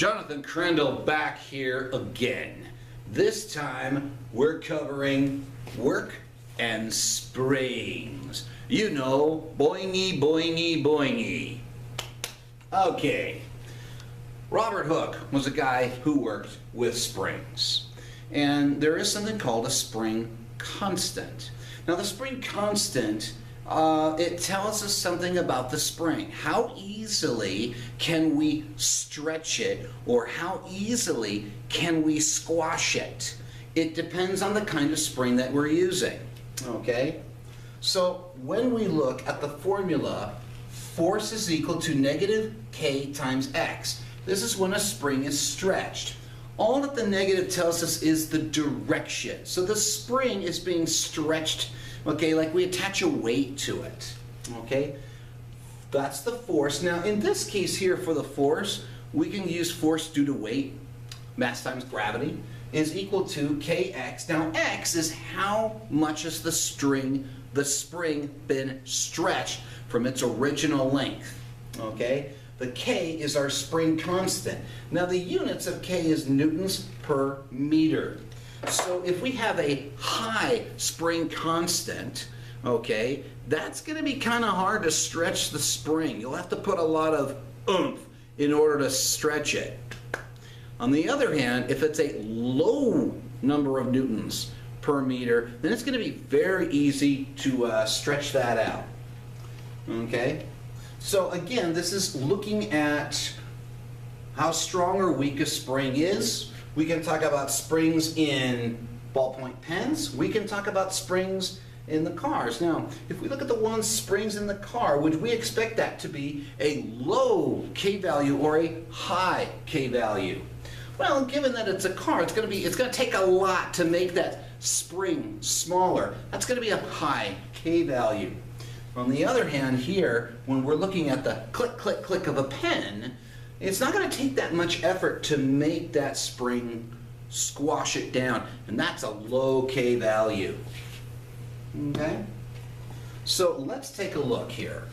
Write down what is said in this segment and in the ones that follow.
Jonathan Crandall back here again. This time we're covering work and springs. You know, boingy, boingy, boingy. Okay. Robert Hooke was a guy who worked with springs. And there is something called a spring constant. Now the spring constant, it tells us something about the spring. How easily can we stretch it, or how easily can we squash it? It depends on the kind of spring that we're using. Okay? So when we look at the formula, force is equal to negative K times X. This is when a spring is stretched. All that the negative tells us is the direction. So the spring is being stretched, okay, like we attach a weight to it, okay? That's the force. Now, in this case here for the force, we can use force due to weight, mass times gravity, is equal to Kx. Now, X is how much is the spring been stretched from its original length, okay? The K is our spring constant. Now the units of K is newtons per meter. So if we have a high spring constant, okay, that's going to be kind of hard to stretch the spring. You'll have to put a lot of oomph in order to stretch it. On the other hand, if it's a low number of newtons per meter, then it's going to be very easy to stretch that out. Okay? So again, this is looking at how strong or weak a spring is. We can talk about springs in ballpoint pens. We can talk about springs in the cars. Now, if we look at the springs in the car, would we expect that to be a low K value or a high K value? Well, given that it's a car, it's going to take a lot to make that spring smaller. That's going to be a high K value. On the other hand here, when we're looking at the click, click, click of a pen, it's not going to take that much effort to make that spring squash it down, and that's a low K value. Okay? So let's take a look here.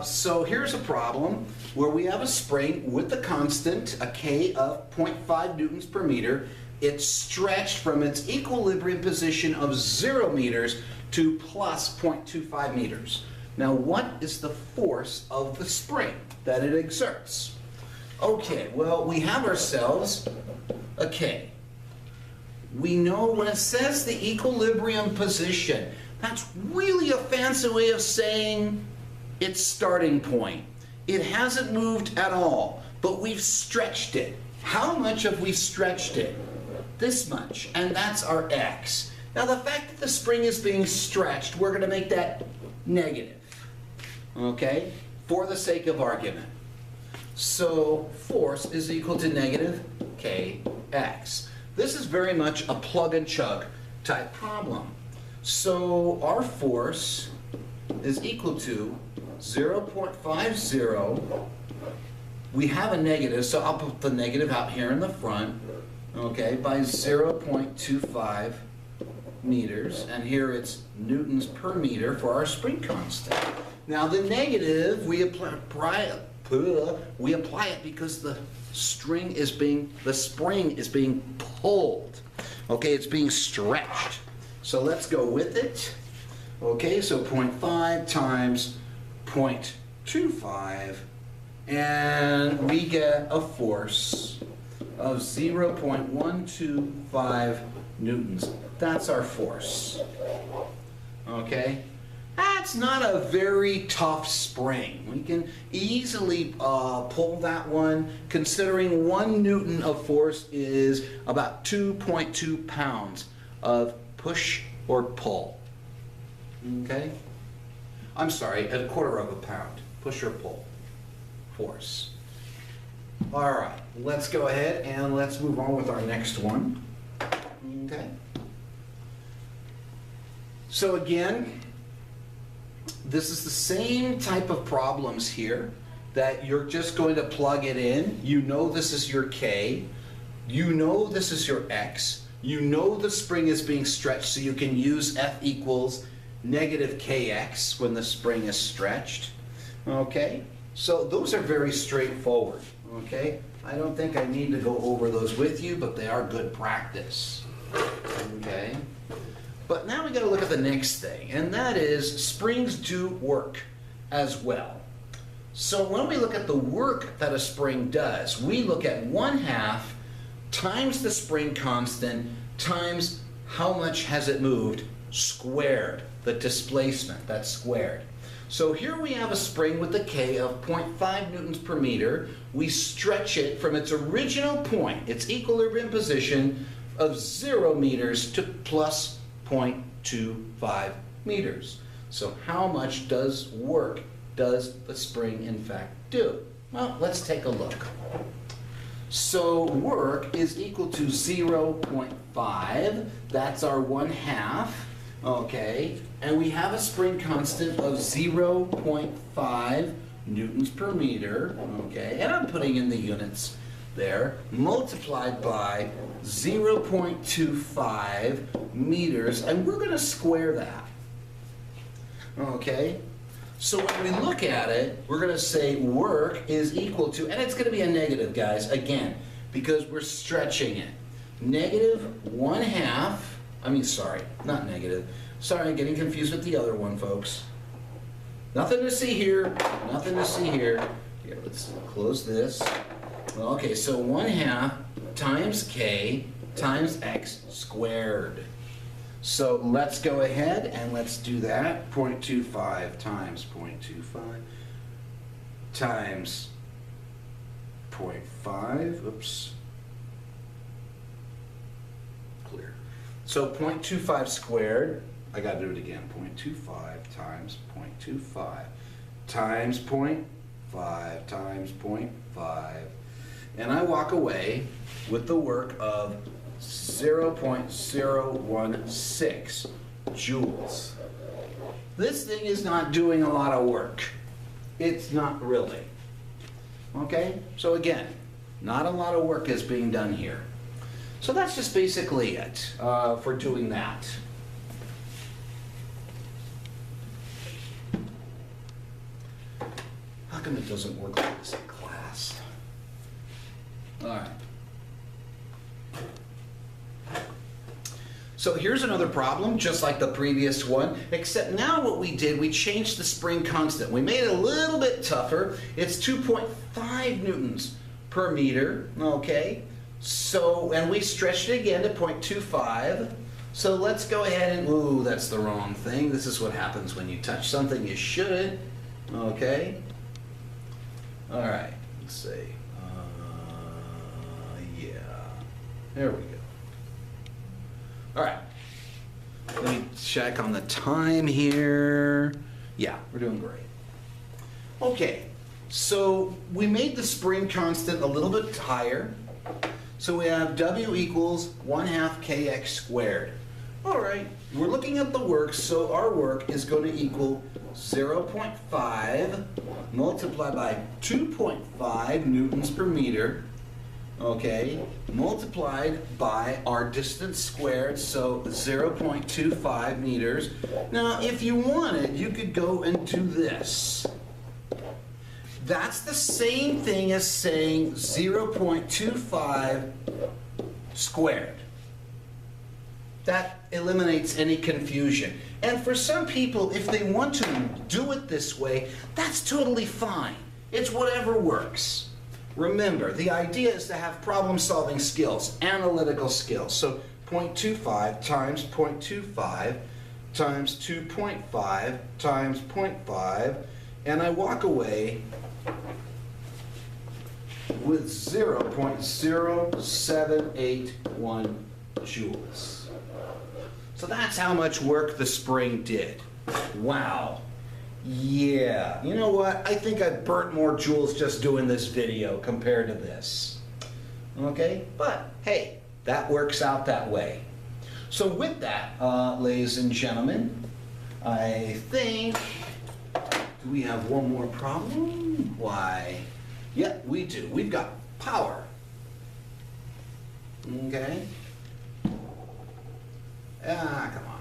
So here's a problem where we have a spring with the constant, a K of 0.5 newtons per meter. It's stretched from its equilibrium position of 0 meters to plus 0.25 meters. Now what is the force of the spring that it exerts? Okay, well we have ourselves a K. We know when it says the equilibrium position, that's really a fancy way of saying its starting point. It hasn't moved at all, but we've stretched it. How much have we stretched it? This much, and that's our X. Now the fact that the spring is being stretched, we're going to make that negative, okay, for the sake of argument. So force is equal to negative Kx. This is very much a plug and chug type problem. So our force is equal to 0.50. We have a negative, so I'll put the negative out here in the front, okay, by 0.25 meters, and here it's newtons per meter for our spring constant. Now the negative, we apply it because the spring is being pulled. Okay, it's being stretched. So let's go with it. Okay, so 0.5 times 0.25, and we get a force of 0.125 newtons. That's our force. Okay? That's not a very tough spring. We can easily pull that one, considering 1 newton of force is about 2.2 pounds of push or pull. Okay? I'm sorry, a quarter of a pound. Push or pull force. All right, let's go ahead and let's move on with our next one. Okay. So again, this is the same type of problems here that you're just going to plug it in. You know this is your K. You know this is your X. You know the spring is being stretched, so you can use F equals negative Kx when the spring is stretched. Okay? So those are very straightforward. Okay? I don't think I need to go over those with you, but they are good practice. Okay? But now we got to look at the next thing, and that is springs do work as well. So when we look at the work that a spring does, we look at 1/2 times the spring constant times how much has it moved squared, the displacement, that's squared. So here we have a spring with a K of 0.5 newtons per meter. We stretch it from its original point, its equilibrium position of 0 meters to plus 0.25 meters. So how much work does the spring in fact do? Well, let's take a look. So work is equal to 0.5, that's our 1/2, okay, and we have a spring constant of 0.5 newtons per meter, okay, and I'm putting in the units there, multiplied by 0.25 meters, and we're going to square that, okay? So when we look at it, we're going to say work is equal to, and it's going to be a negative, guys, again, because we're stretching it. Negative 1/2, not negative. Sorry, I'm getting confused with the other one, folks. Nothing to see here, nothing to see here. Here, let's close this. Okay, so 1/2 times K times X squared. So let's go ahead and let's do that. 0.25 times 0.25 times 0.5. Oops. Clear. So 0.25 squared. I got to do it again. 0.25 times 0.25 times 0.5 times 0.5. And I walk away with the work of 0.016 joules. This thing is not doing a lot of work. It's not really. Okay? So again, not a lot of work is being done here. So that's just basically it for doing that. How come it doesn't work like this in class? All right. So here's another problem, just like the previous one, except now what we did, we changed the spring constant. We made it a little bit tougher. It's 2.5 newtons per meter, okay? So, and we stretched it again to 0.25. So let's go ahead and, ooh, that's the wrong thing. This is what happens when you touch something you shouldn't, okay? All right, let's see. Yeah, there we go. All right, let me check on the time here. Yeah, we're doing great. Okay, so we made the spring constant a little bit higher. So we have W equals 1/2 kx squared. All right, we're looking at the work, so our work is going to equal 0.5 multiplied by 2.5 newtons per meter. Okay, multiplied by our distance squared, so 0.25 meters. Now, if you wanted, you could go and do this. That's the same thing as saying 0.25 squared. That eliminates any confusion. And for some people, if they want to do it this way, that's totally fine. It's whatever works. Remember, the idea is to have problem-solving skills, analytical skills. So 0.25 times 0.25 times 2.5 times 0.5, and I walk away with 0.0781 joules. So that's how much work the spring did. Wow. Yeah, you know what? I think I burnt more joules just doing this video compared to this. Okay, but hey, that works out that way. So with that, ladies and gentlemen, I think, do we have one more problem? Why, yeah, we do. We've got power. Okay. Come on.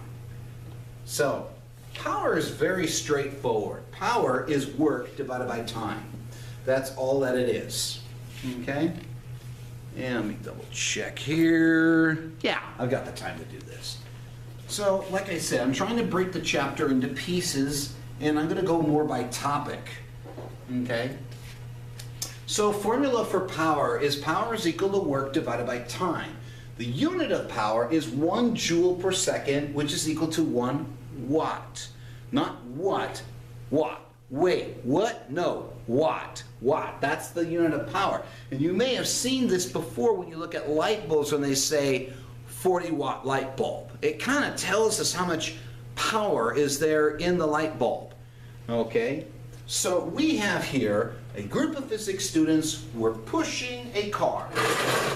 So, power is very straightforward. Power is work divided by time. That's all that it is. Okay? And let me double check here. Yeah, I've got the time to do this. So, like I said, I'm trying to break the chapter into pieces, and I'm going to go more by topic. Okay? So, formula for power is equal to work divided by time. The unit of power is 1 joule per second, which is equal to 1 watt. Not what, watt. Wait, what? No, watt. Watt. That's the unit of power. And you may have seen this before when you look at light bulbs when they say 40-watt light bulb. It kind of tells us how much power is there in the light bulb. Okay? So we have here a group of physics students who are pushing a car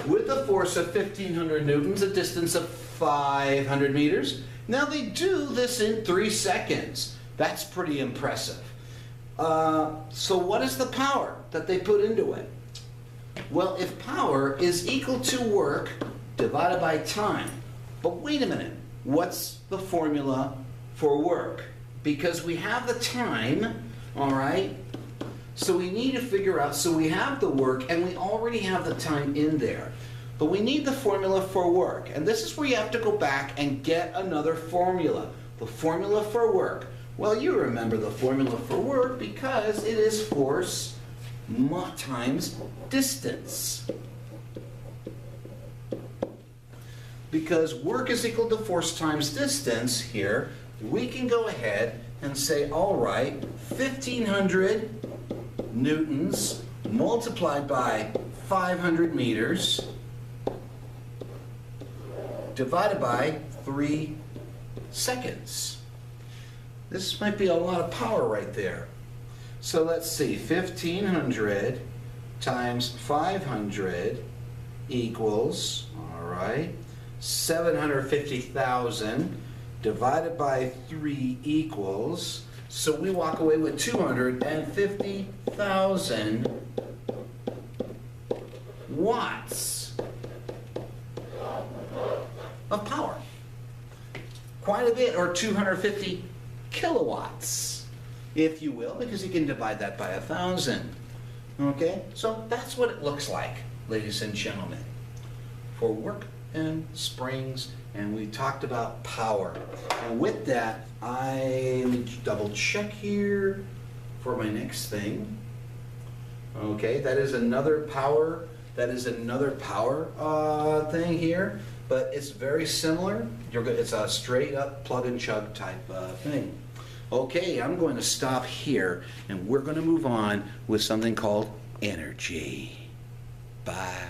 with a force of 1,500 newtons, a distance of 500 meters. Now they do this in 3 seconds. That's pretty impressive. So what is the power that they put into it? Well, if power is equal to work divided by time, but wait a minute, what's the formula for work? Because we have the time, all right, so we need to figure out, so we have the work and we already have the time in there, but we need the formula for work, and this is where you have to go back and get another formula. The formula for work. Well, you remember the formula for work because it is force times distance. Because work is equal to force times distance here, we can go ahead and say, all right, 1,500 newtons multiplied by 500 meters divided by 3 seconds. This might be a lot of power right there. So let's see, 1,500 times 500 equals, all right, 750,000 divided by 3 equals, so we walk away with 250,000 watts of power. Quite a bit, or 250 kilowatts, if you will, because you can divide that by 1,000. Okay, so that's what it looks like, ladies and gentlemen, for work and springs, and we talked about power. And with that, let me double check here for my next thing. Okay, that is another power. That is another power thing here, but it's very similar. It's a straight up plug and chug type thing. Okay, I'm going to stop here, and we're going to move on with something called energy. Bye.